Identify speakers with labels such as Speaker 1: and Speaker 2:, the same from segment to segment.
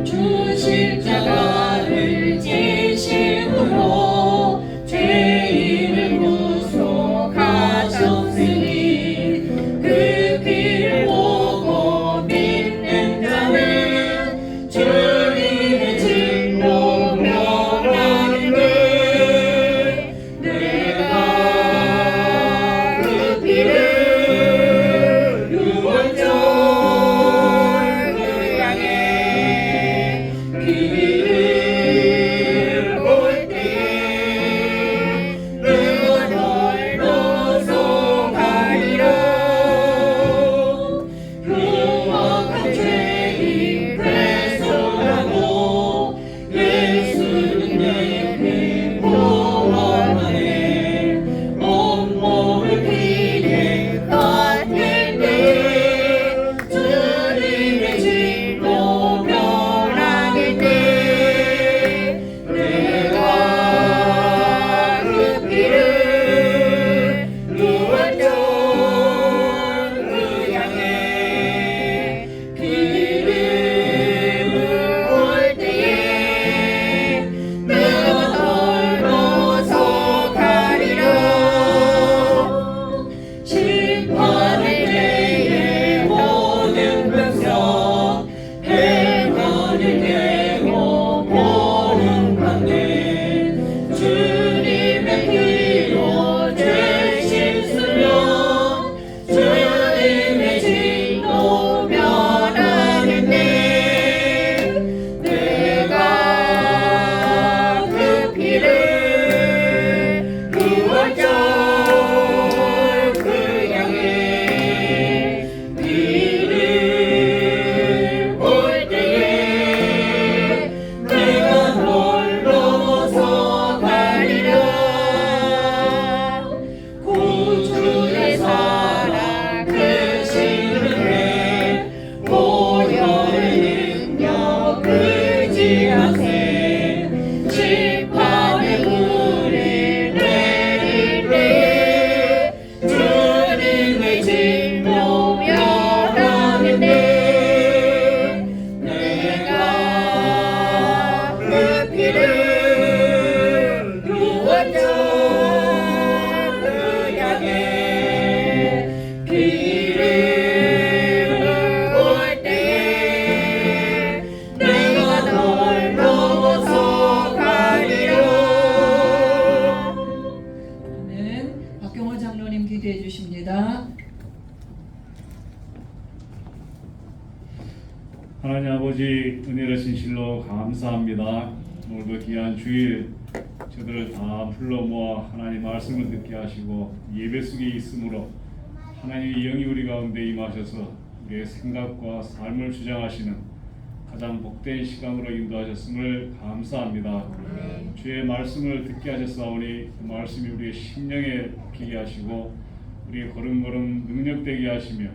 Speaker 1: 주 십자가를 지심으로 죄인을 구속하셨으니 그 피를 보고 믿는 자는 주님의 진노 면하는데 내가 그 피를 유언절 그 양의 길을 볼 때에 내가 널로서 가리라. 흉악한 죄인 배설하고 예수는 내 보호하네. 온몸을 피해 같을 때에 주님의 진노 면하겠네. 내가 그 피를 유언절 그 양의 길을 볼 때에 내가 널로서 가리라. 심판의 때에 모든 백성 해관을 내고 보는 간에 주님의 피로 죄 씻으며 주님의 진노 면하겠네. 내가 그 피를 유언절 그 양의 길을 볼 때에 내가 널로서 가리라. 구주의 사랑 크신 은혜 보혈의 능력 의지하세. 심판의 불을 내릴 때에 주님의 진노 면하겠네. 내가 그 피를 유언절 그 양의 길을 볼 때에 내가 널로서 가리라.
Speaker 2: 는 박경호 장로님 기도해 주십니다.
Speaker 3: 하나님 아버지 은혜로신 실로 감사합니다. 오늘도 귀한 주일 저들을 다 불러 모아 하나님 말씀을 듣게 하시고 예배 속에 있으므로 하나님의 영이 우리 가운데 임하셔서 우리의 생각과 삶을 주장하시는 가장 복된 시간으로 인도하셨음을 감사합니다. 주의 말씀을 듣게 하셨사오니 그 말씀이 우리의 심령에 박히게 하시고 우리의 걸음걸음 능력되게 하시며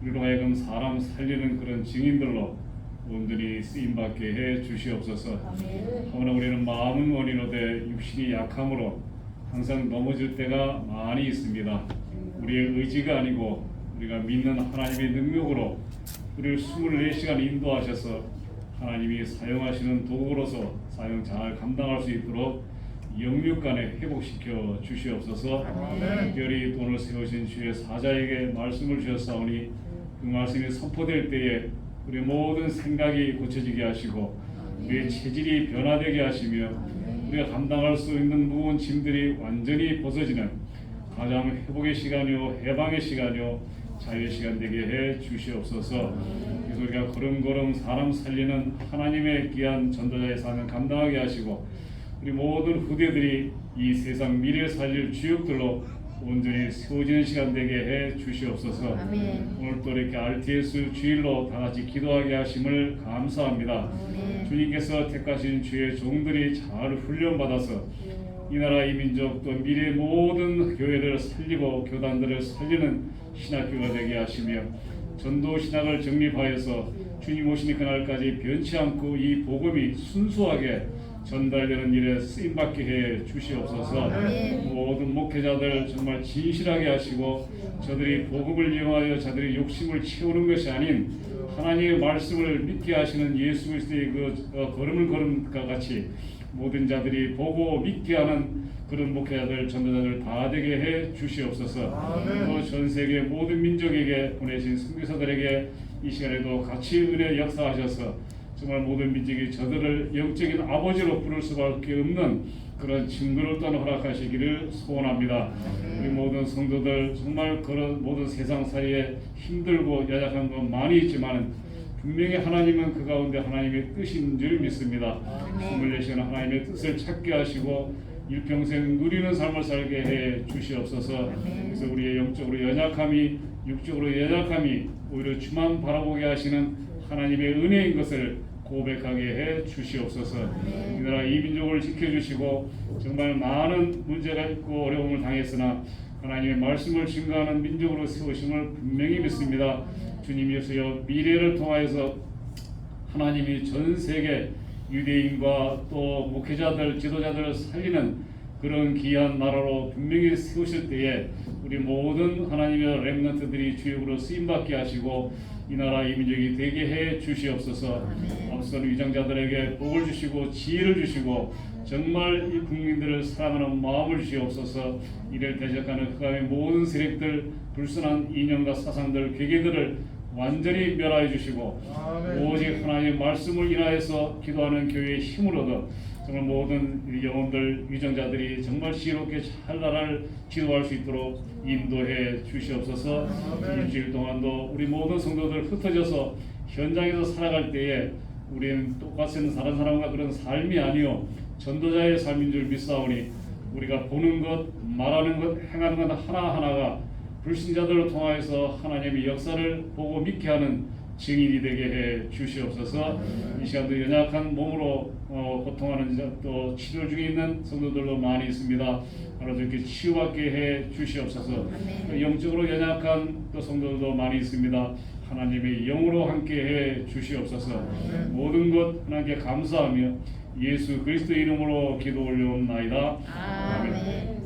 Speaker 3: 우리로 하여금 사람 살리는 그런 증인들로 온전히 쓰임받게 해 주시옵소서. 하오나 우리는 마음은 원인으로되 육신이 약함으로 항상 넘어질 때가 많이 있습니다. 우리의 의지가 아니고 우리가 믿는 하나님의 능력으로 우리를 24시간 인도하셔서 하나님이 사용하시는 도구로서 사용 잘 감당할 수 있도록 영육간에 회복시켜 주시옵소서. 특별히 오늘 세우신 주의 사자에게 말씀을 주셨사오니 그 말씀이 선포될 때에 우리 모든 생각이 고쳐지게 하시고 우리의 체질이 변화되게 하시며 우리가 감당할 수 있는 무거운 짐들이 완전히 벗어지는 가장 회복의 시간이요 해방의 시간이요 자유의 시간 되게 해 주시옵소서. 그래서 우리가 걸음걸음 사람 살리는 하나님의 귀한 전도자의 사명 감당하게 하시고 우리 모든 후대들이 이 세상 미래 살릴 주역들로 온전히 세워지는 시간 되게 해 주시옵소서. 오늘 또 이렇게 RTS 주일로 다 같이 기도하게 하심을 감사합니다. 주님께서 택하신 주의 종들이 잘 훈련받아서 이 나라 이 민족 또 미래 모든 교회를 살리고 교단들을 살리는 신학교가 되게 하시며 전도 신학을 정립하여서 주님 오시는 그날까지 변치 않고 이 복음이 순수하게 전달되는 일에 쓰임받게 해 주시옵소서. 모든 목회자들 정말 진실하게 하시고 저들이 복음을 이용하여 자들의 욕심을 채우는 것이 아닌 하나님의 말씀을 믿게 하시는 예수 그리스도의 그 걸음을 걸음과 같이 모든 자들이 보고 믿게 하는 그런 목회자들, 전도자들 다 되게 해 주시옵소서. 또 전 세계 모든 민족에게 보내신 선교사들에게 이 시간에도 같이 은혜 역사하셔서 정말 모든 민족이 저들을 영적인 아버지로 부를 수밖에 없는 그런 증거를 또한 허락하시기를 소원합니다. 우리 모든 성도들 정말 그런 모든 세상 사이에 힘들고 연약한 건 많이 있지만 분명히 하나님은 그 가운데 하나님의 뜻인 줄 믿습니다. 24시간 하나님의 뜻을 찾게 하시고 일평생 누리는 삶을 살게 해 주시옵소서. 그래서 우리의 영적으로 연약함이, 육적으로 연약함이 오히려 주만 바라보게 하시는 하나님의 은혜인 것을 고백하게 해 주시옵소서. 이 나라 이 민족을 지켜주시고 정말 많은 문제가 있고 어려움을 당했으나 하나님의 말씀을 증거하는 민족으로 세우심을 분명히 믿습니다. 주님이시여 미래를 통하여서 하나님이 전 세계 유대인과 또 목회자들, 지도자들을 살리는 그런 귀한 나라로 분명히 세우실 때에 우리 모든 하나님의 렘넌트들이 주역으로 쓰임받게 하시고 이 나라 이 민족이 되게 해 주시옵소서. 앞선 위장자들에게 복을 주시고 지혜를 주시고 정말 이 국민들을 사랑하는 마음을 주시옵소서. 이를 대적하는 흑암의 모든 세력들, 불순한 이념과 사상들, 괴계들을 완전히 멸하여 주시고 오직 하나님의 말씀을 인하여서 기도하는 교회의 힘을 얻어 정말 모든 영혼들, 위정자들이 정말 지혜롭게 잘 나라를 기도할 수 있도록 인도해 주시옵소서. 일주일 동안도 우리 모든 성도들 흩어져서 현장에서 살아갈 때에 우리는 똑같은 다른 사람과 그런 삶이 아니요 전도자의 삶인 줄 믿사오니 우리가 보는 것, 말하는 것, 행하는 것 하나하나가 불신자들을 통하여서 하나님의 역사를 보고 믿게 하는 증인이 되게 해 주시옵소서. 이 시간도 연약한 몸으로 고통하는 자, 또 치료 중에 있는 성도들도 많이 있습니다. 하나님께 치유받게 해 주시옵소서. 영적으로 연약한 또 성도들도 많이 있습니다. 하나님의 영으로 함께 해 주시옵소서. 모든 것 하나님께 감사하며 예수 그리스도 이름으로 기도 올려옵나이다. 아멘.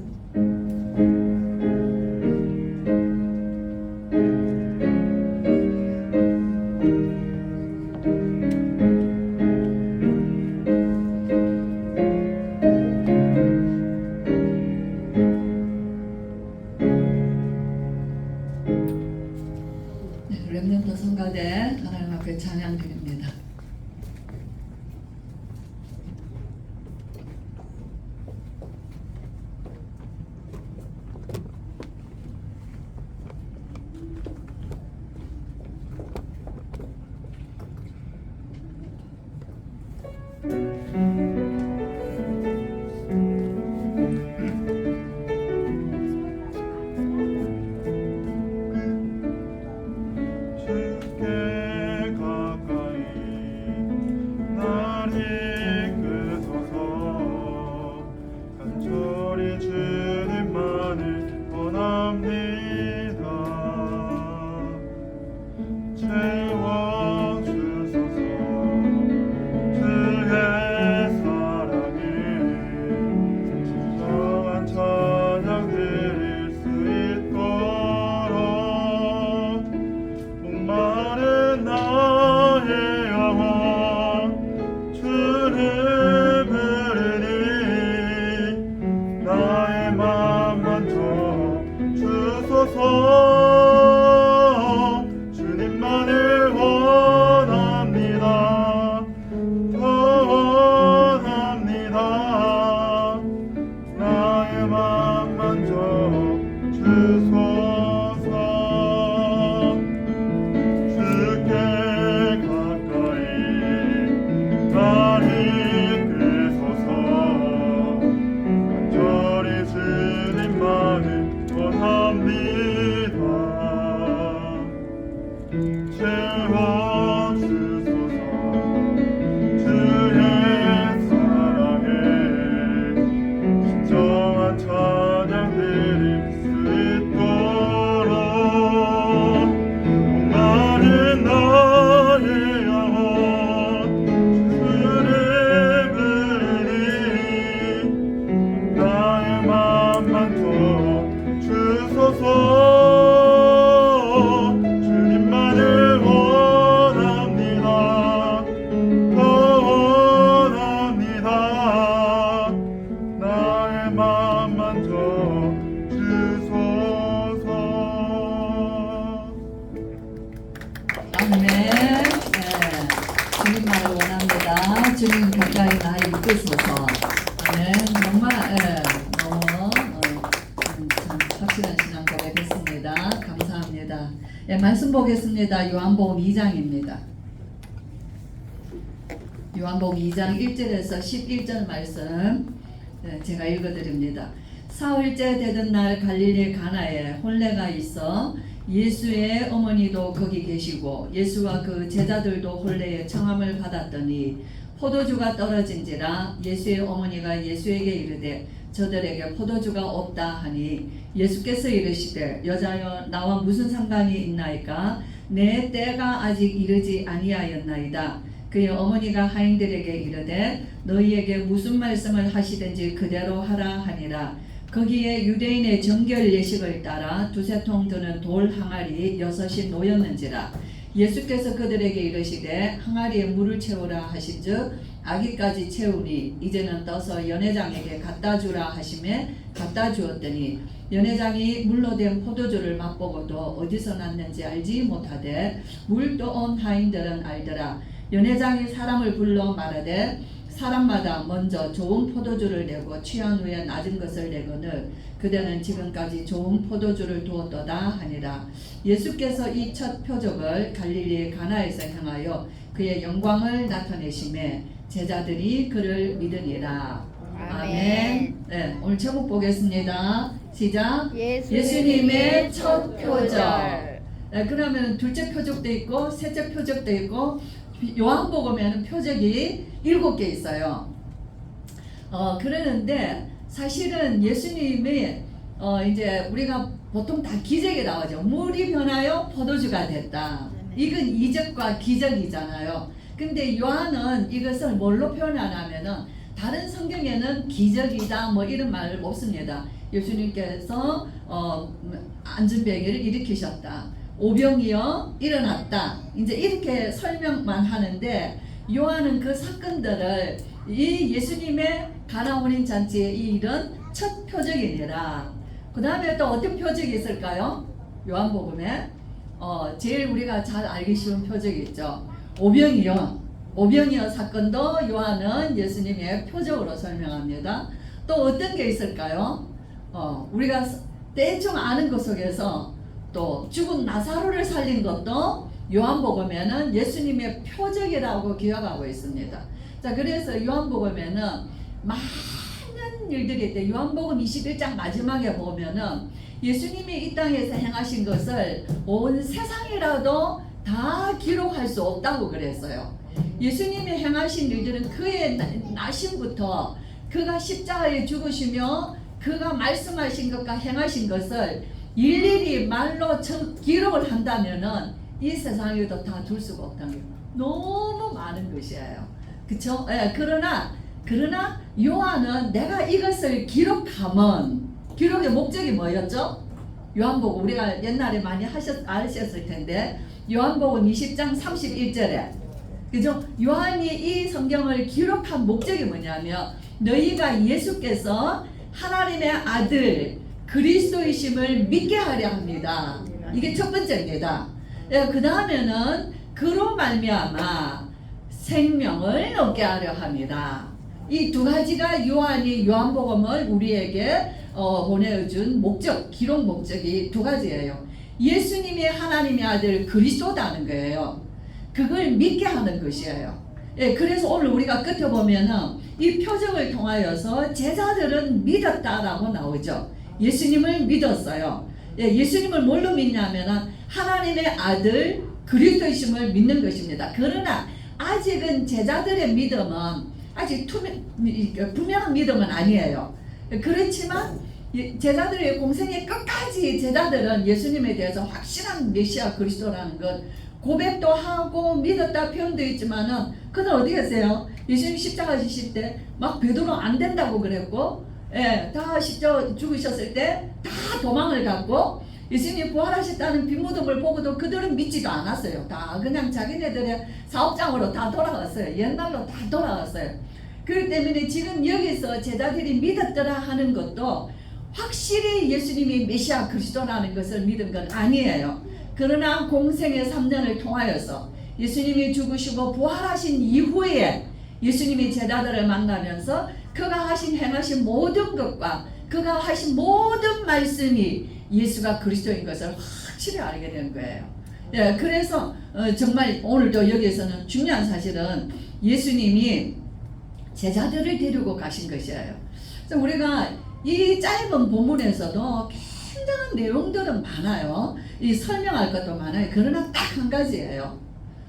Speaker 2: 렘넌트 성가대 하나님 앞에 찬양 드립니다.
Speaker 4: 채워주소서 주의
Speaker 2: 주님 가까이 나 이끄소서. 네, 정말 너무 참 확실한 신앙 고백했습니다. 감사합니다. 말씀 보겠습니다. 요한복음 2장입니다. 요한복음 2장 1절에서 11절 말씀 제가 읽어드립니다. 사흘째 되던 날 갈릴리 가나에 혼례가 있어 예수의 어머니도 거기 계시고 예수와 그 제자들도 혼례에 청함을 받았더니 포도주가 떨어진지라 예수의 어머니가 예수에게 이르되 저들에게 포도주가 없다 하니 예수께서 이르시되 여자여 나와 무슨 상관이 있나이까 내 때가 아직 이르지 아니하였나이다. 그의 어머니가 하인들에게 이르되 너희에게 무슨 말씀을 하시든지 그대로 하라 하니라. 거기에 유대인의 정결 예식을 따라 두세 통 드는 돌 항아리 6이 놓였는지라. 예수께서 그들에게 이르시되 항아리에 물을 채우라 하신즉 아기까지 채우니 이제는 떠서 연회장에게 갖다 주라 하시매 갖다 주었더니 연회장이 물로 된 포도주를 맛보고도 어디서 났는지 알지 못하되 물 떠온 하인들은 알더라. 연회장이 사람을 불러 말하되 사람마다 먼저 좋은 포도주를 내고 취한 후에 낮은 것을 내거늘 그대는 지금까지 좋은 포도주를 두었도다 하니라. 예수께서 이 첫 표적을 갈릴리 가나에서 행하여 그의 영광을 나타내심에 제자들이 그를 믿으니라. 아멘. 네, 오늘 제목 보겠습니다. 시작. 예수님의 첫 표적. 네, 그러면 둘째 표적도 있고 셋째 표적도 있고 요한복음에는 표적이 7개 있어요. 그러는데 사실은 예수님이 이제 우리가 보통 다 기적이 나오죠. 물이 변하여 포도주가 됐다. 이건 이적과 기적이잖아요. 근데 요한은 이것을 뭘로 표현하냐면은 다른 성경에는 기적이다 뭐 이런 말을 없습니다. 예수님께서 안진뱅이를 일으키셨다. 오병이어 일어났다. 이제 이렇게 설명만 하는데 요한은 그 사건들을 이 예수님의 가나 혼인 잔치에 이 일은 첫 표적이니라. 그 다음에 또 어떤 표적이 있을까요? 요한복음에 제일 우리가 잘 알기 쉬운 표적이 있죠. 오병이어 사건도 요한은 예수님의 표적으로 설명합니다. 또 어떤 게 있을까요? 우리가 대충 아는 것 속에서 또 죽은 나사로를 살린 것도 요한복음에는 예수님의 표적이라고 기억하고 있습니다. 자, 그래서 요한복음에는 많은 일들이 있대. 요한복음 21장 마지막에 보면은 예수님이 이 땅에서 행하신 것을 온 세상이라도 다 기록할 수 없다고 그랬어요. 예수님이 행하신 일들은 그의 나심부터 그가 십자가에 죽으시며 그가 말씀하신 것과 행하신 것을 일일이 말로 기록을 한다면은 이 세상에도 다 둘 수가 없다는 게 너무 많은 것이에요. 그쵸? 예, 그러나 요한은 내가 이것을 기록하면 기록의 목적이 뭐였죠? 요한복음 우리가 옛날에 많이 아셨을 텐데 요한복음 20장 31절에 그죠? 요한이 이 성경을 기록한 목적이 뭐냐면 너희가 예수께서 하나님의 아들 그리스도이심을 믿게 하려 합니다. 이게 첫 번째입니다. 그 다음에는 그로 말미암아 생명을 얻게 하려 합니다. 이 두 가지가 요한복음을 우리에게 보내준 목적, 기록 목적이 두 가지예요. 예수님이 하나님의 아들 그리스도다는 거예요. 그걸 믿게 하는 것이에요. 예, 그래서 오늘 우리가 끝에 보면은 이 표적을 통하여서 제자들은 믿었다라고 나오죠. 예수님을 믿었어요. 예, 예수님을 뭘로 믿냐면은 하나님의 아들 그리스도이심을 믿는 것입니다. 그러나 아직은 제자들의 믿음은 아직 분명한 믿음은 아니에요. 그렇지만 제자들의 공생의 끝까지 제자들은 예수님에 대해서 확실한 메시아 그리스도라는 것 고백도 하고 믿었다 표현도 있지만은 그는 어디 계세요? 예수님 십자가 지실 때 막 베드로 안 된다고 그랬고, 예, 다 십자가 죽으셨을 때 다 도망을 갔고, 예수님이 부활하셨다는 빈무덤을 보고도 그들은 믿지도 않았어요. 다 그냥 자기네들의 사업장으로 다 돌아갔어요. 옛날로 다 돌아갔어요. 그렇기 때문에 지금 여기서 제자들이 믿었더라 하는 것도 확실히 예수님이 메시아 그리스도라는 것을 믿은 건 아니에요. 그러나 공생의 3년을 통하여서 예수님이 죽으시고 부활하신 이후에 예수님이 제자들을 만나면서 그가 행하신 모든 것과 그가 하신 모든 말씀이 예수가 그리스도인 것을 확실히 알게 된 거예요. 예, 그래서 정말 오늘도 여기에서는 중요한 사실은 예수님이 제자들을 데리고 가신 것이에요. 그래서 우리가 이 짧은 본문에서도 굉장한 내용들은 많아요. 이 설명할 것도 많아요. 그러나 딱 한 가지예요.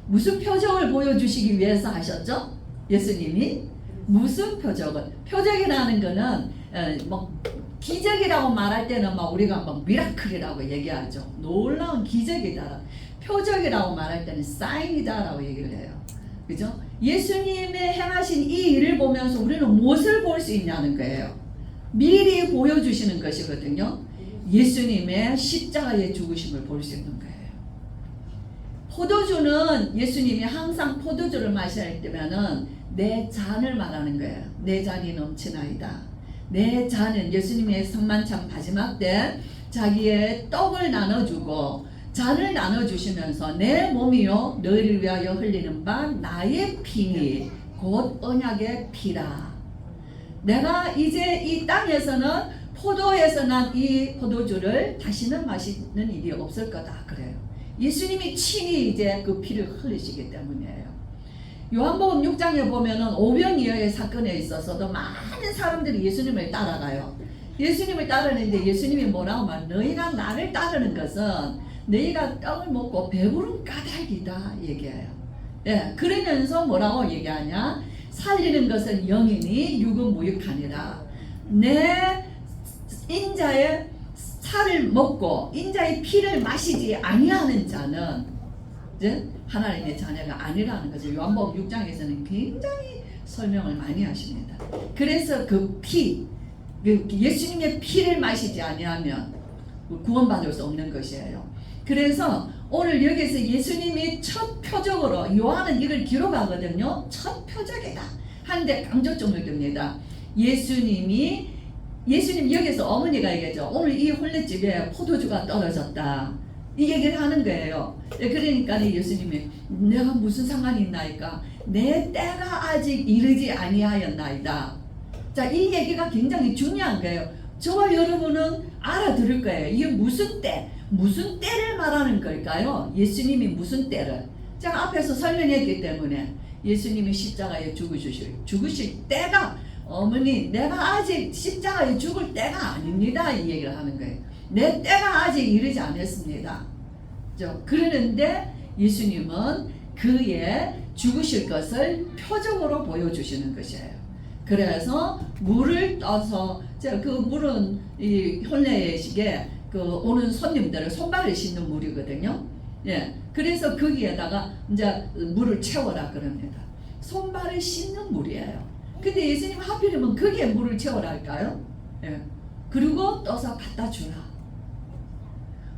Speaker 2: 무슨 표적을 보여주시기 위해서 하셨죠? 예수님이 무슨 표적을? 표적이라는 거는 뭐 기적이라고 말할 때는 막 우리가 막 미라클이라고 얘기하죠. 놀라운 기적이다. 표적이라고 말할 때는 사인이다라고 얘기를 해요. 그죠? 예수님의 행하신 이 일을 보면서 우리는 무엇을 볼 수 있냐는 거예요. 미리 보여주시는 것이거든요. 예수님의 십자가의 죽으심을 볼 수 있는 거예요. 포도주는 예수님이 항상 포도주를 마실 때면은 내 잔을 말하는 거예요. 내 잔이 넘치나이다. 내 잔은 예수님의 성만찬 마지막 때 자기의 떡을 나눠주고 잔을 나눠주시면서 내 몸이요 너희를 위하여 흘리는 바 나의 피니 곧 언약의 피라. 내가 이제 이 땅에서는 포도에서 난 이 포도주를 다시는 마시는 일이 없을 거다 그래요. 예수님이 친히 이제 그 피를 흘리시기 때문이에요. 요한복음 6장에 보면은 오병이어의 사건에 있어서도 많은 사람들이 예수님을 따라가요. 예수님을 따르는데 예수님이 뭐라고 말? 너희가 나를 따르는 것은 너희가 떡을 먹고 배부른 까닭이다 얘기해요. 예, 그러면서 뭐라고 얘기하냐? 살리는 것은 영이니 육은 무익하니라. 내 인자의 살을 먹고 인자의 피를 마시지 아니하는 자는 이제 하나님의 자녀가 아니라는 거죠. 요한복음 6장에서는 굉장히 설명을 많이 하십니다. 그래서 그 피, 예수님의 피를 마시지 아니하면 구원받을 수 없는 것이에요. 그래서 오늘 여기서 예수님이 첫 표적으로 요한은 이걸 기록하거든요. 첫 표적이다 하는데 강조점을 둡니다. 예수님 여기서 어머니가 얘기하죠. 오늘 이 혼례집에 포도주가 떨어졌다. 이 얘기를 하는 거예요. 그러니까 예수님이 내가 무슨 상관이 있나이까? 내 때가 아직 이르지 아니하였나이다. 자, 이 얘기가 굉장히 중요한 거예요. 저와 여러분은 알아들을 거예요. 이게 무슨 때, 무슨 때를 말하는 걸까요? 예수님이 무슨 때를? 제가 앞에서 설명했기 때문에 예수님이 십자가에 죽으실 때가 어머니 내가 아직 십자가에 죽을 때가 아닙니다. 이 얘기를 하는 거예요. 내 때가 아직 이르지 않았습니다. 그러는데 예수님은 그의 죽으실 것을 표적으로 보여주시는 것이에요. 그래서 물을 떠서 그 물은 이 혼례식에 그 오는 손님들을 손발을 씻는 물이거든요. 예, 그래서 거기에다가 이제 물을 채워라 그럽니다. 손발을 씻는 물이에요. 근데 예수님 하필이면 거기에 물을 채워라 할까요? 예, 그리고 떠서 갖다 주라.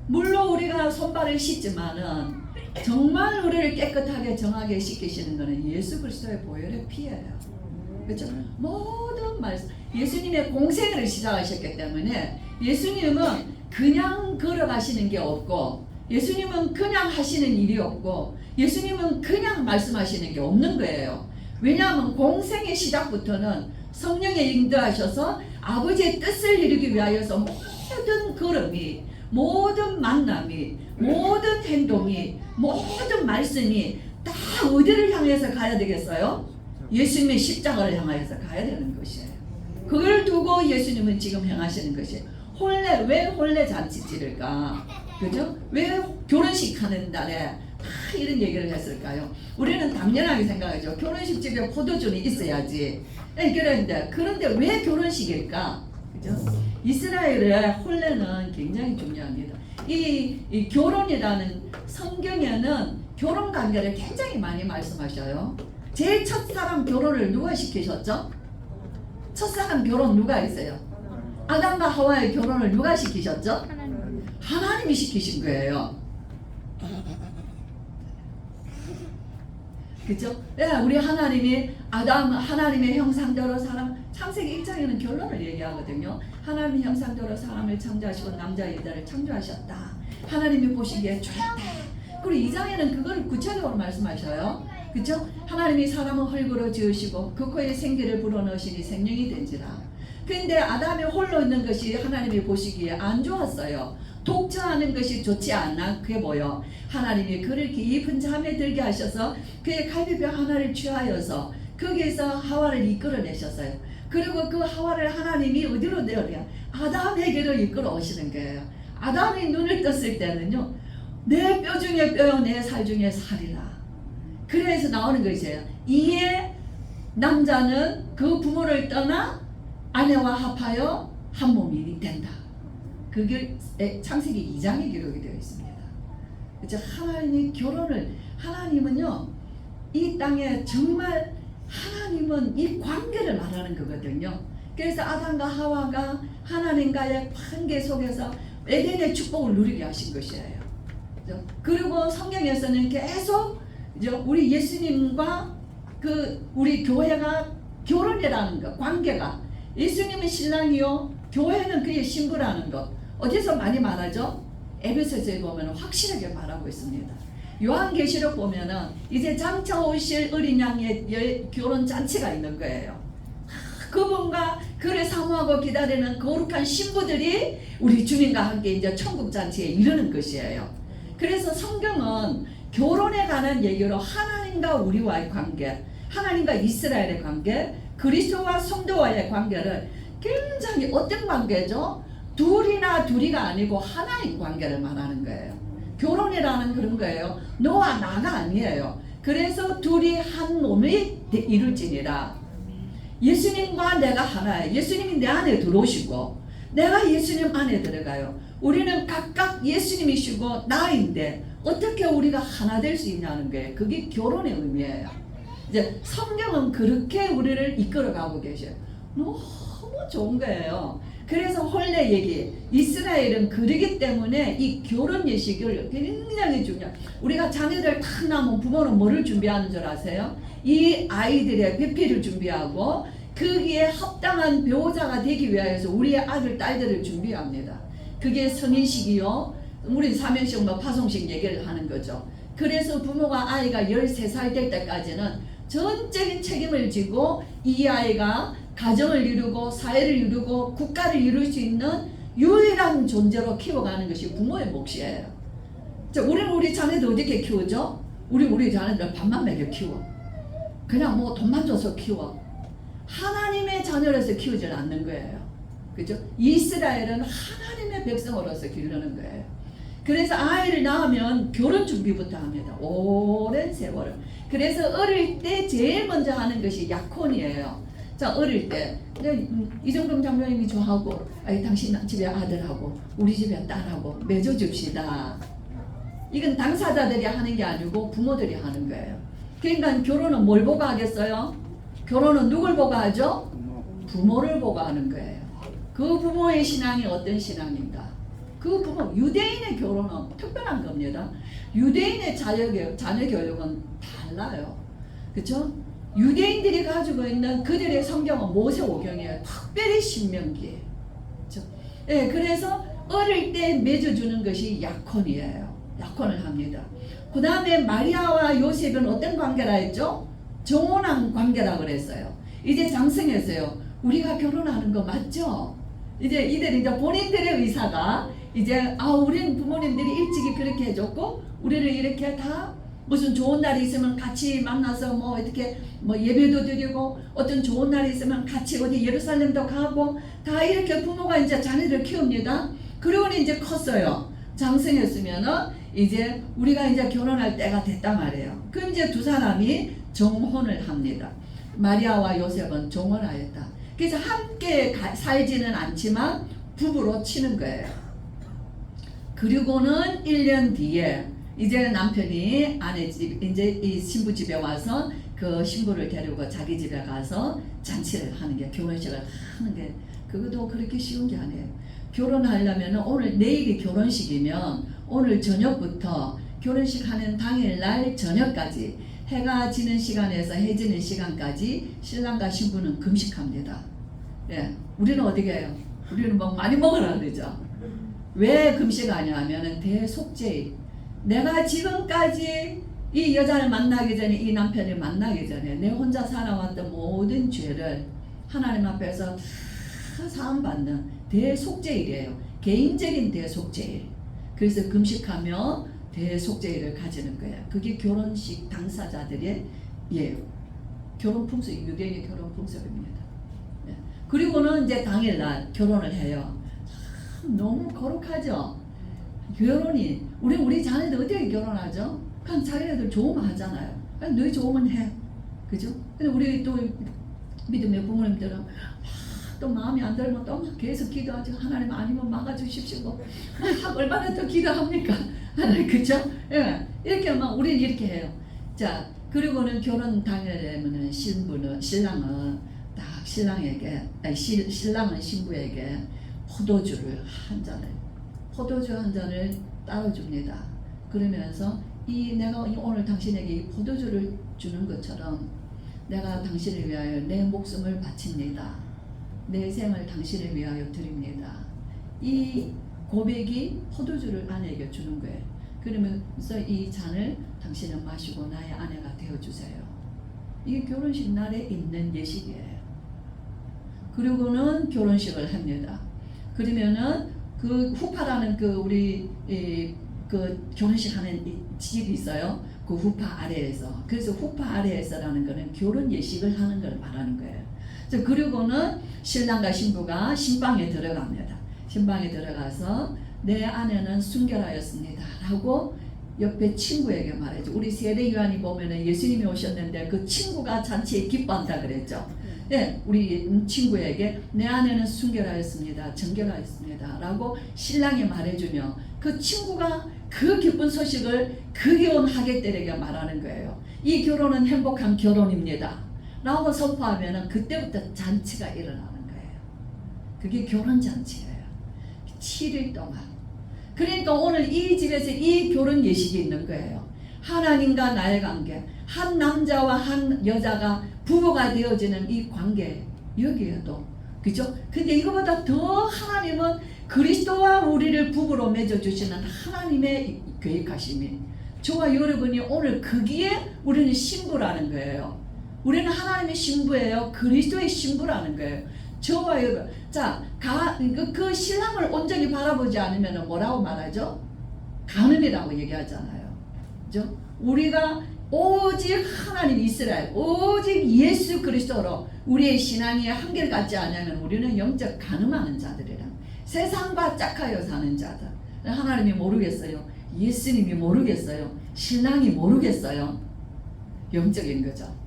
Speaker 2: 물로 우리가 손발을 씻지만은 정말 우리를 깨끗하게 정하게 씻기시는 것은 예수 그리스도의 보혈의 피예요. 그렇죠? 모든 말씀 예수님의 공생을 시작하셨기 때문에 예수님은 그냥 걸어가시는 게 없고 예수님은 그냥 하시는 일이 없고 예수님은 그냥 말씀하시는 게 없는 거예요. 왜냐하면 공생의 시작부터는 성령에 인도하셔서 아버지의 뜻을 이루기 위하여서 모든 걸음이 모든 만남이 모든 행동이 모든 말씀이 다 어디를 향해서 가야 되겠어요? 예수님의 십자가를 향해서 가야 되는 것이에요. 그걸 두고 예수님은 지금 행하시는 것이에요. 왜 혼례 잔치 지를까? 그죠? 왜 결혼식 하는 날에 이런 얘기를 했을까요? 우리는 당연하게 생각하죠. 결혼식 집에 포도주는 있어야지. 그런데 왜 결혼식일까? 그죠? 이스라엘의 혼례는 굉장히 중요합니다. 이 결혼이라는 성경에는 결혼 관계를 굉장히 많이 말씀하셔요. 제일 첫사람 결혼을 누가 시키셨죠? 첫사람 결혼 누가 했어요? 아담과 하와의 결혼을 누가 시키셨죠? 하나님이 시키신 거예요. 그죠? 예, 우리 하나님이 하나님의 형상대로 사람, 창세기 1장에는 결론을 얘기하거든요. 하나님의 형상대로 사람을 창조하시고 남자 여자를 창조하셨다. 하나님이 보시기에 좋았다. 그리고 2장에는 그걸 구체적으로 말씀하셔요. 그렇죠? 하나님이 사람은 흙으로 지으시고 그 코에 생기를 불어넣으시니 생명이 된지라. 근데 아담이 홀로 있는 것이 하나님이 보시기에 안 좋았어요. 독처하는 것이 좋지 않나. 그게 뭐요? 하나님이 그를 깊은 잠에 들게 하셔서 그의 갈비뼈 하나를 취하여서 거기에서 하와를 이끌어내셨어요. 그리고 그 하와를 하나님이 어디로 내어요? 아담에게로 이끌어 오시는 거예요. 아담이 눈을 떴을 때는요, 내 뼈 중에 뼈요 내 살 중에 살이라. 그래서 나오는 것이에요. 이에 남자는 그 부모를 떠나 아내와 합하여 한 몸이 된다. 그게 창세기 2장에 기록이 되어 있습니다. 그렇죠? 하나님이 결혼을, 하나님은요 이 땅에 정말 하나님은 이 관계를 말하는 거거든요. 그래서 아담과 하와가 하나님과의 관계 속에서 에덴의 축복을 누리게 하신 것이에요. 그렇죠? 그리고 성경에서는 계속 우리 예수님과 그 우리 교회가 결혼이라는 것, 관계가 예수님은 신랑이요 교회는 그의 신부라는 것 어디서 많이 말하죠? 에베소서에 보면 확실하게 말하고 있습니다. 요한계시록 보면은 이제 장차 오실 어린 양의 결혼 잔치가 있는 거예요. 그분과 그를 사모하고 기다리는 거룩한 신부들이 우리 주님과 함께 이제 천국 잔치에 이르는 것이에요. 그래서 성경은 결혼에 관한 얘기로 하나님과 우리와의 관계, 하나님과 이스라엘의 관계, 그리스도와 성도와의 관계를 굉장히 어떤 관계죠? 둘이가 아니고 하나인 관계를 말하는 거예요. 결혼이라는 그런 거예요. 너와 나가 아니에요. 그래서 둘이 한 몸이 이룰지니라. 예수님과 내가 하나예요. 예수님이 내 안에 들어오시고 내가 예수님 안에 들어가요. 우리는 각각 예수님이시고 나인데 어떻게 우리가 하나 될 수 있냐는 거예요. 그게 결혼의 의미예요. 이제 성경은 그렇게 우리를 이끌어가고 계셔요. 너무 좋은 거예요. 그래서 혼례 얘기, 이스라엘은 그러기 때문에 이 결혼 예식을 굉장히 중요해요. 우리가 자녀들 딱 낳으면 부모는 뭐를 준비하는 줄 아세요? 이 아이들의 배필을 준비하고 거기에 합당한 배우자가 되기 위해서 우리의 아들, 딸들을 준비합니다. 그게 성인식이요. 우린 사면식, 파송식 얘기를 하는 거죠. 그래서 부모가 아이가 13살 될 때까지는 전적인 책임을 지고 이 아이가 가정을 이루고 사회를 이루고 국가를 이룰 수 있는 유일한 존재로 키워가는 것이 부모의 몫이에요. 우리는 우리 자녀들 어떻게 키우죠? 우리 자녀들 밥만 먹여 키워. 그냥 뭐 돈만 줘서 키워. 하나님의 자녀로서 키우질 않는 거예요. 그죠? 이스라엘은 하나님의 백성으로서 기르는 거예요. 그래서 아이를 낳으면 결혼 준비부터 합니다. 오랜 세월을. 그래서 어릴 때 제일 먼저 하는 것이 약혼이에요. 자, 어릴 때 이정동 장로님이 저하고 당신 집에 아들하고 우리 집에 딸하고 맺어줍시다. 이건 당사자들이 하는 게 아니고 부모들이 하는 거예요. 그러니까 결혼은 뭘 보고 하겠어요? 결혼은 누굴 보고 하죠? 부모를 보고 하는 거예요. 그 부모의 신앙이 어떤 신앙인가? 그 부모, 유대인의 결혼은 특별한 겁니다. 유대인의 자녀 교육은 달라요. 그렇죠? 유대인들이 가지고 있는 그들의 성경은 모세오경이에요. 특별히 신명기예요. 그렇죠? 예, 그래서 어릴 때 맺어주는 것이 약혼이에요. 약혼을 합니다. 그 다음에 마리아와 요셉은 어떤 관계라 했죠? 정혼한 관계라 그랬어요. 이제 장성했어요. 우리가 결혼하는 거 맞죠? 이제 본인들의 의사가 이제 우리는 부모님들이 일찍이 그렇게 해줬고 우리를 이렇게 다 무슨 좋은 날이 있으면 같이 만나서 어떻게 예배도 드리고 어떤 좋은 날이 있으면 같이 어디 예루살렘도 가고 다 이렇게 부모가 이제 자녀를 키웁니다. 그리고 이제 컸어요. 장성했으면은 이제 우리가 이제 결혼할 때가 됐단 말이에요. 그럼 이제 두 사람이 정혼을 합니다. 마리아와 요셉은 정혼하였다. 그래서 함께 살지는 않지만 부부로 치는 거예요. 그리고는 1년 뒤에 이제 남편이 아내 집, 이제 이 신부 집에 와서 그 신부를 데리고 자기 집에 가서 잔치를 하는 게, 결혼식을 하는 게, 그것도 그렇게 쉬운 게 아니에요. 결혼하려면 내일이 결혼식이면 오늘 저녁부터 결혼식 하는 당일날 저녁까지 해가 지는 시간에서 해 지는 시간까지 신랑과 신부는 금식합니다. 예, 우리는 어떻게 해요? 우리는 많이 먹으라 그러죠. 왜 금식하냐 하면은 대속죄. 내가 지금까지 이 여자를 만나기 전에, 이 남편을 만나기 전에 내 혼자 살아왔던 모든 죄를 하나님 앞에서 다 사함받는 대속죄일이에요. 개인적인 대속죄일. 그래서 금식하며 대속죄일을 가지는 거예요. 그게 결혼식 당사자들의 예요. 결혼 풍습, 유대인의 결혼 풍습입니다. 예. 그리고는 이제 당일날 결혼을 해요. 참 너무 거룩하죠. 결혼이 우리 자녀들 어떻게 결혼하죠? 그냥 자기네들 좋으면 하잖아요. 그냥 너희 좋으면 해, 그죠? 근데 우리 또 믿음의 부모님들은 또 마음이 안 들면 또 막 계속 기도하죠. 하나님 아니면 막아주십시오. 얼마나 더 기도합니까? 하나님, 그죠? 예, 이렇게 막 우리는 이렇게 해요. 자, 그리고는 결혼 당일에는 신랑은 딱 신랑에게, 신랑은 신부에게 포도주 한 잔을 따라줍니다. 그러면서 내가 오늘 당신에게 이 포도주를 주는 것처럼 내가 당신을 위하여 내 목숨을 바칩니다. 내 생을 당신을 위하여 드립니다. 이 고백이 포도주를 아내에게 주는 거예요. 그러면서 이 잔을 당신은 마시고 나의 아내가 되어주세요. 이게 결혼식 날에 있는 예식이에요. 그리고는 결혼식을 합니다. 그러면은 그 후파라는 우리 그 결혼식 하는 집이 있어요. 그 후파 아래에서. 그래서 후파 아래에서라는 거는 결혼 예식을 하는 걸 말하는 거예요. 그리고는 신랑과 신부가 신방에 들어갑니다. 신방에 들어가서 내 아내는 순결하였습니다 라고 옆에 친구에게 말해줘. 우리 세례 요한이 보면은 예수님이 오셨는데 그 친구가 잔치에 기뻐한다 그랬죠. 네, 우리 친구에게 내 아내는 순결하였습니다, 정결하였습니다 라고 신랑이 말해주며 그 친구가 그 기쁜 소식을 그 결혼 하객들에게 말하는 거예요. 이 결혼은 행복한 결혼입니다 라고 선포하면은 그때부터 잔치가 일어나는 거예요. 그게 결혼잔치예요. 7일 동안. 그러니까 오늘 이 집에서 이 결혼 예식이 있는 거예요. 하나님과 나의 관계, 한 남자와 한 여자가 부부가 되어지는 이 관계, 여기에도, 그죠? 근데 이거보다 더 하나님은 그리스도와 우리를 부부로 맺어주시는 하나님의 계획하심이, 저와 여러분이 오늘 거기에 우리는 신부라는 거예요. 우리는 하나님의 신부예요. 그리스도의 신부라는 거예요. 저와 여러분, 자, 그 신랑을 온전히 바라보지 않으면 뭐라고 말하죠? 간음이라고 얘기하잖아요. 그죠? 우리가 오직 하나님 이스라엘, 오직 예수 그리스도로 우리의 신앙이 한결같지 않으면 우리는 영적 간음하는 자들이라. 세상과 짝하여 사는 자들. 하나님이 모르겠어요. 예수님이 모르겠어요. 신앙이 모르겠어요. 영적인 거죠.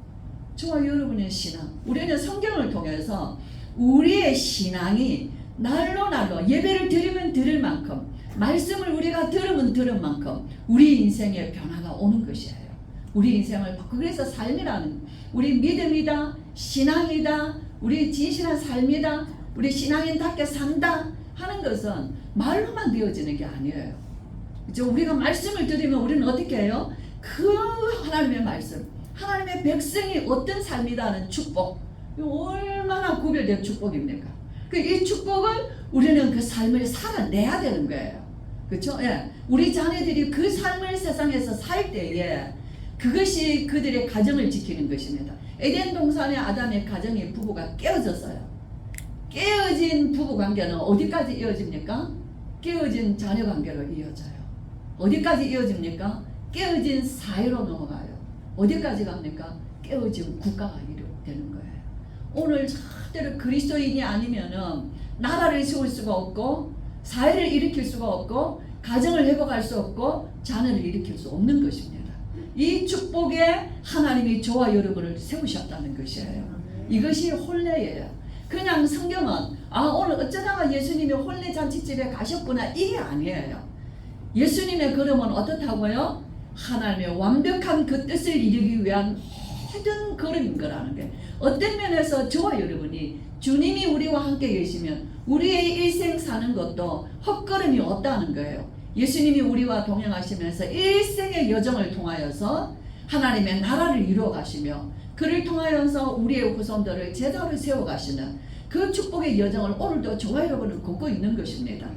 Speaker 2: 저와 여러분의 신앙, 우리는 성경을 통해서 우리의 신앙이 날로 예배를 드리면 드릴 만큼, 말씀을 우리가 들으면 들은 만큼 우리 인생의 변화가 오는 것이에요. 우리 인생을 바꾸고, 그래서 삶이라는, 우리 믿음이다, 신앙이다, 우리 진실한 삶이다, 우리 신앙인답게 산다 하는 것은 말로만 되어지는 게 아니에요. 그죠? 우리가 말씀을 들으면 우리는 어떻게 해요? 그 하나님의 말씀, 하나님의 백성이 어떤 삶이다는 축복, 얼마나 구별된 축복입니까? 이 축복을 우리는 그 삶을 살아내야 되는 거예요. 그렇죠? 예. 우리 자녀들이 그 삶을 세상에서 살 때에 그것이 그들의 가정을 지키는 것입니다. 에덴 동산의 아담의 가정의 부부가 깨어졌어요. 깨어진 부부 관계는 어디까지 이어집니까? 깨어진 자녀 관계로 이어져요. 어디까지 이어집니까? 깨어진 사회로 넘어가요. 어디까지 갑니까? 깨어진 국가가 되는 거예요. 오늘 절대로 그리스도인이 아니면은 나라를 세울 수가 없고, 사회를 일으킬 수가 없고, 가정을 회복할 수 없고, 자녀를 일으킬 수 없는 것입니다. 이 축복에 하나님이 저와 여러분을 세우셨다는 것이에요. 이것이 혼례예요. 그냥 성경은 오늘 어쩌다가 예수님이 혼례 잔치집에 가셨구나, 이게 아니에요. 예수님의 걸음은 어떻다고요? 하나님의 완벽한 그 뜻을 이루기 위한 모든 걸음인 거라는 게, 어떤 면에서 저와 여러분이 주님이 우리와 함께 계시면 우리의 일생 사는 것도 헛걸음이 없다는 거예요. 예수님이 우리와 동행하시면서 일생의 여정을 통하여서 하나님의 나라를 이루어 가시며, 그를 통하여서 우리의 후손들을 제자로 세워 가시는 그 축복의 여정을 오늘도 저와 여러분은 걷고 있는 것입니다.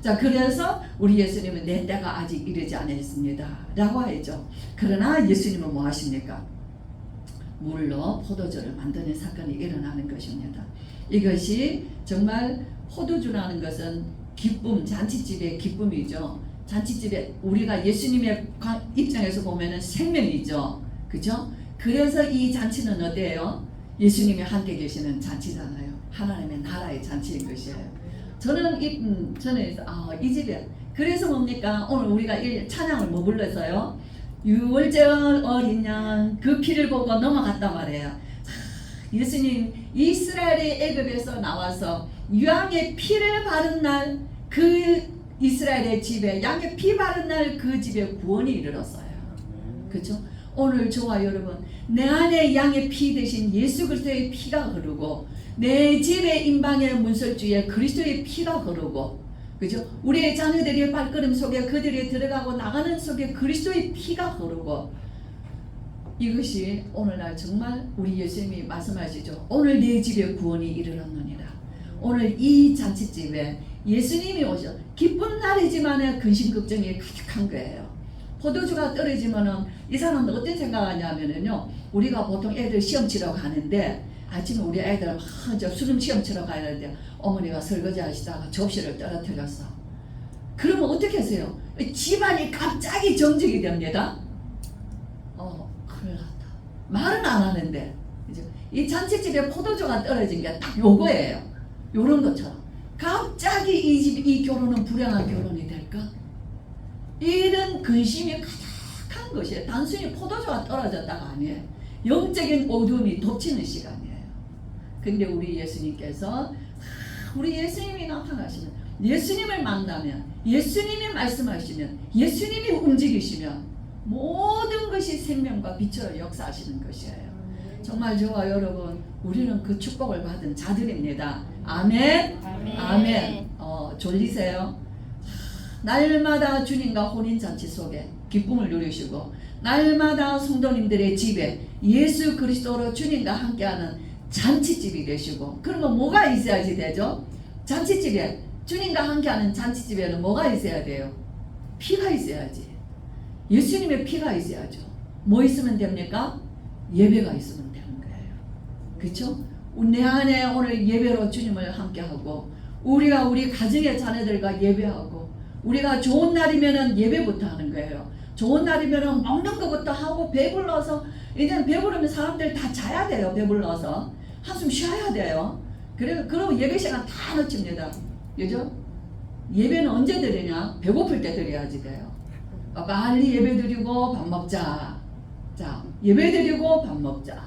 Speaker 2: 자, 그래서 우리 예수님은 내 때가 아직 이르지 않았습니다 라고 하죠. 그러나 예수님은 뭐 하십니까? 물로 포도주를 만드는 사건이 일어나는 것입니다. 이것이 정말 포도주라는 것은 기쁨, 잔치집의 기쁨이죠. 잔치집에 우리가 예수님의 입장에서 보면은 생명이죠. 그죠? 그래서 이 잔치는 어때요? 예수님이 함께 계시는 잔치잖아요. 하나님의 나라의 잔치인 것이에요. 저는 이 집에 그래서 뭡니까? 오늘 우리가 찬양을 뭐 불러서요? 유월절 어린 양 그 피를 보고 넘어갔단 말이에요. 예수님 이스라엘의 애굽에서 나와서 양의 피를 바른 날 그 이스라엘의 집에 양의 피 바른 날 그 집에 구원이 이르렀어요. 그렇죠? 오늘 저와 여러분 내 안에 양의 피 대신 예수 그리스도의 피가 흐르고 내 집의 임방의 문설주에 그리스도의 피가 흐르고 그죠? 우리의 자녀들의 발걸음 속에 그들이 들어가고 나가는 속에 그리스도의 피가 흐르고 이것이 오늘날 정말 우리 예수님이 말씀하시죠. 오늘 내 집에 구원이 이르렀느니라. 오늘 이 잔치집에 예수님이 오셔 기쁜 날이지만 근심 걱정이 가득한 거예요. 포도주가 떨어지면은 이 사람들 어떤 생각하냐면은요. 우리가 보통 애들 시험 치러 가는데 아침에 우리 애들 막 수능 시험 치러 가야 되는데 어머니가 설거지 하시다가 접시를 떨어뜨렸어. 그러면 어떻게 하세요? 집안이 갑자기 정적이 됩니다. 큰일 났다. 말은 안 하는데 이 잔치집에 포도주가 떨어진 게 딱 요거예요. 요런 것처럼 갑자기 이 결혼은 불행한 결혼이 될까? 이런 근심이 가득한 것이에요. 단순히 포도주가 떨어졌다가 아니에요. 영적인 어둠이 덮치는 시간이에요. 근데 우리 예수님께서 우리 예수님이 나타나시면 예수님을 만나면 예수님이 말씀하시면 예수님이 움직이시면 모든 것이 생명과 빛으로 역사하시는 것이에요. 정말 저와 여러분 우리는 그 축복을 받은 자들입니다. 아멘. 아멘. 졸리세요? 날마다 주님과 혼인잔치 속에 기쁨을 누리시고 날마다 성도님들의 집에 예수 그리스도로 주님과 함께하는 잔치집이 되시고 그러면 뭐가 있어야지 되죠? 잔치집에 주님과 함께하는 잔치집에는 뭐가 있어야 돼요? 피가 있어야지. 예수님의 피가 있어야죠. 뭐 있으면 됩니까? 예배가 있으면 되는 거예요. 그렇죠? 내 안에 오늘 예배로 주님을 함께하고 우리가 우리 가정의 자녀들과 예배하고 우리가 좋은 날이면은 예배부터 하는 거예요. 좋은 날이면은 먹는 것부터 하고 배불러서 이제 배부르면 사람들 다 자야 돼요. 배불러서 한숨 쉬어야 돼요. 그리고 예배 시간 다 놓칩니다. 그죠? 예배는 언제 드리냐? 배고플 때 드려야지 돼요. 빨리 예배 드리고 밥 먹자. 자, 예배 드리고 밥 먹자.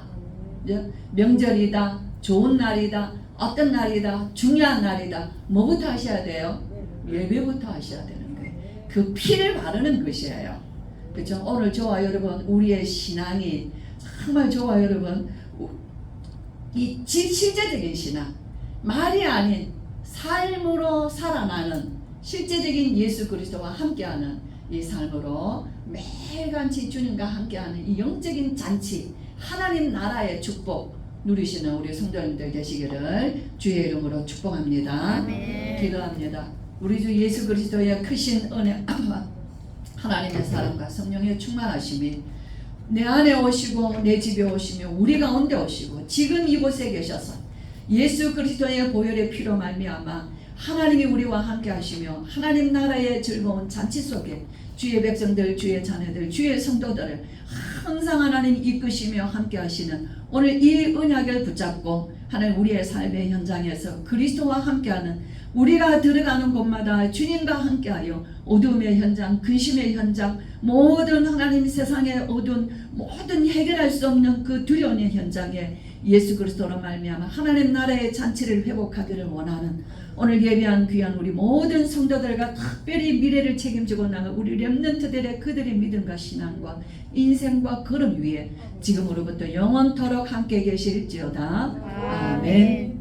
Speaker 2: 명절이다, 좋은 날이다, 어떤 날이다, 중요한 날이다. 뭐부터 하셔야 돼요? 예배부터 하셔야 되는 거예요. 그 피를 바르는 것이에요. 그렇죠? 오늘 저와 여러분 우리의 신앙이 정말 저와 여러분 이 실제적인 신앙, 말이 아닌 삶으로 살아나는 실제적인 예수 그리스도와 함께하는 이 삶으로 매일같이 주님과 함께하는 이 영적인 잔치, 하나님 나라의 축복 누리시는 우리 성도님들 되시기를 주의 이름으로 축복합니다.
Speaker 1: 아멘.
Speaker 2: 기도합니다. 우리 주 예수 그리스도의 크신 은혜, 하나님의 사랑과 성령의 충만하심이 내 안에 오시고 내 집에 오시며 우리 가운데 오시고 지금 이곳에 계셔서 예수 그리스도의 보혈의 피로 말미암아 하나님이 우리와 함께 하시며 하나님 나라의 즐거운 잔치 속에 주의 백성들, 주의 자녀들, 주의 성도들을 항상 하나님 이끄시며 함께 하시는 오늘 이 언약을 붙잡고 하나님 우리의 삶의 현장에서 그리스도와 함께하는 우리가 들어가는 곳마다 주님과 함께하여 어둠의 현장, 근심의 현장, 모든 하나님 세상의 어두운 모든 해결할 수 없는 그 두려움의 현장에 예수 그리스도로 말미암아 하나님 나라의 잔치를 회복하기를 원하는 오늘 예배한 귀한 우리 모든 성도들과 특별히 미래를 책임지고 나갈 우리 렘넌트들의 그들의 믿음과 신앙과 인생과 걸음 위에 지금으로부터 영원토록 함께 계실지어다. 아멘.